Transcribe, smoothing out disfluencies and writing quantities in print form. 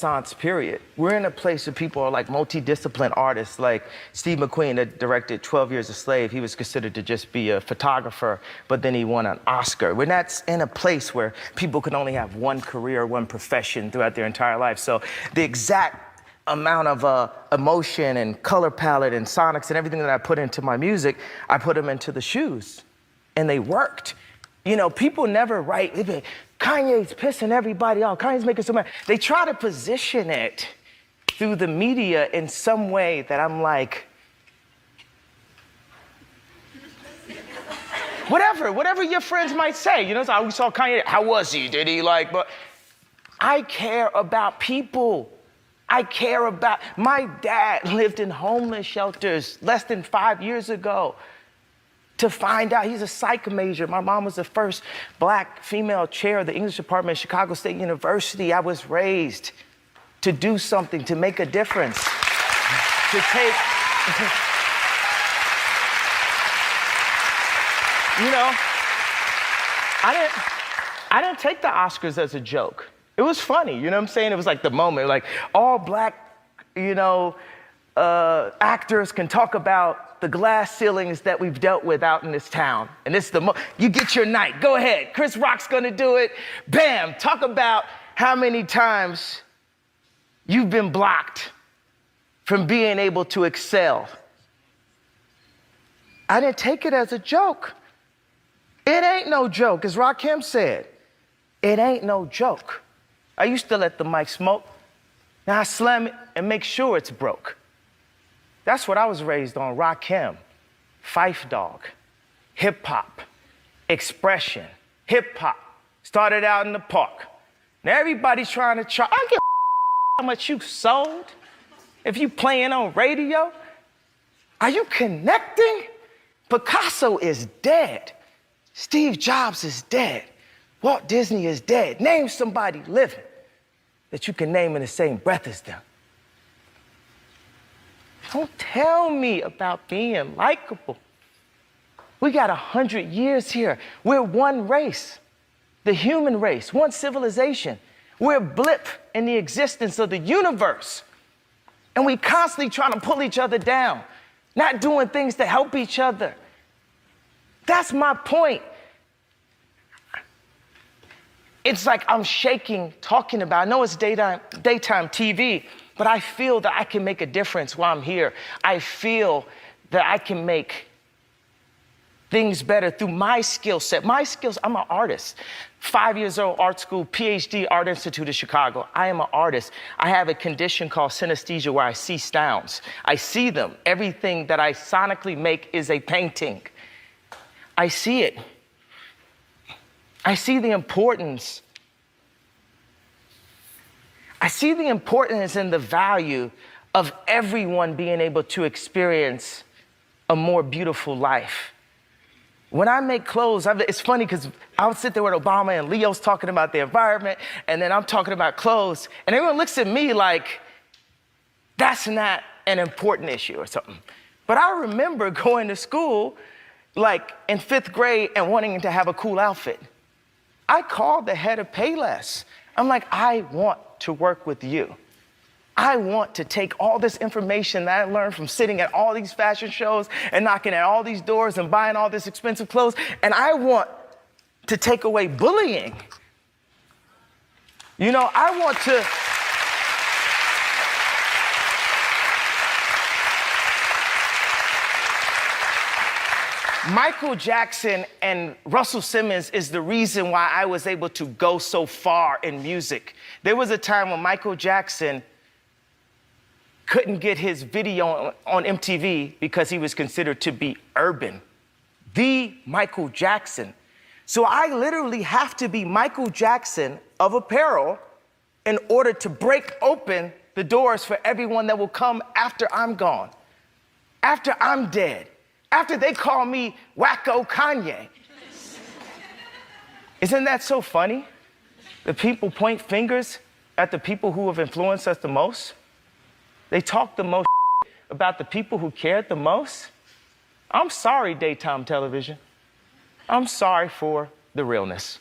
Renaissance period. We're in a place where people are like multidisciplined artists, like Steve McQueen that directed 12 Years a Slave. He was considered to just be a photographer, but then he won an Oscar. We're not in a place where people can only have one career, one profession throughout their entire life. So the exact amount of emotion and color palette and sonics and everything that I put into my music, I put them into the shoes, and they worked. You know, people never write, Kanye's pissing everybody off, Kanye's making so mad. They try to position it through the media in some way that I'm like, whatever your friends might say. You know, so we saw Kanye, how was he? Did he like, but I care about people. I care about, my dad lived in homeless shelters less than 5 years ago. To find out, he's a psych major. My mom was the first black female chair of the English department at Chicago State University. I was raised to do something, to make a difference, to take, you know, I didn't take the Oscars as a joke. It was funny, you know what I'm saying? It was like the moment, like all black, you know, actors can talk about the glass ceilings that we've dealt with out in this town. And this is you get your night, go ahead. Chris Rock's gonna do it. Bam, talk about how many times you've been blocked from being able to excel. I didn't take it as a joke. It ain't no joke, as Rakim said. It ain't no joke. I used to let the mic smoke. Now I slam it and make sure it's broke. That's what I was raised on, Rakim, Phife Dawg, hip hop, expression, hip hop. Started out in the park. Now everybody's trying to I don't give a how much you sold. If you playing on radio, are you connecting? Picasso is dead. Steve Jobs is dead. Walt Disney is dead. Name somebody living that you can name in the same breath as them. Don't tell me about being likable. We got 100 years here. We're one race, the human race, one civilization. We're a blip in the existence of the universe. And we constantly trying to pull each other down, not doing things to help each other. That's my point. It's like I'm shaking talking about, I know it's daytime TV, but I feel that I can make a difference while I'm here. I feel that I can make things better through my skill set. My skills, I'm an artist. 5 years old, art school, PhD, Art Institute of Chicago. I am an artist. I have a condition called synesthesia where I see sounds. I see them. Everything that I sonically make is a painting. I see it. I see the importance. I see the importance and the value of everyone being able to experience a more beautiful life. When I make clothes, it's funny because I would sit there with Obama and Leo's talking about the environment, and then I'm talking about clothes, and everyone looks at me like, that's not an important issue or something. But I remember going to school, like in 5th grade and wanting to have a cool outfit. I called the head of Payless. I'm like, I want to work with you. I want to take all this information that I learned from sitting at all these fashion shows and knocking at all these doors and buying all this expensive clothes, and I want to take away bullying. You know, I want to... Michael Jackson and Russell Simmons is the reason why I was able to go so far in music. There was a time when Michael Jackson couldn't get his video on MTV because he was considered to be urban. The Michael Jackson. So I literally have to be Michael Jackson of apparel in order to break open the doors for everyone that will come after I'm gone, after I'm dead. After they call me Wacko Kanye. Isn't that so funny? The people point fingers at the people who have influenced us the most. They talk the most about the people who cared the most. I'm sorry, daytime television. I'm sorry for the realness.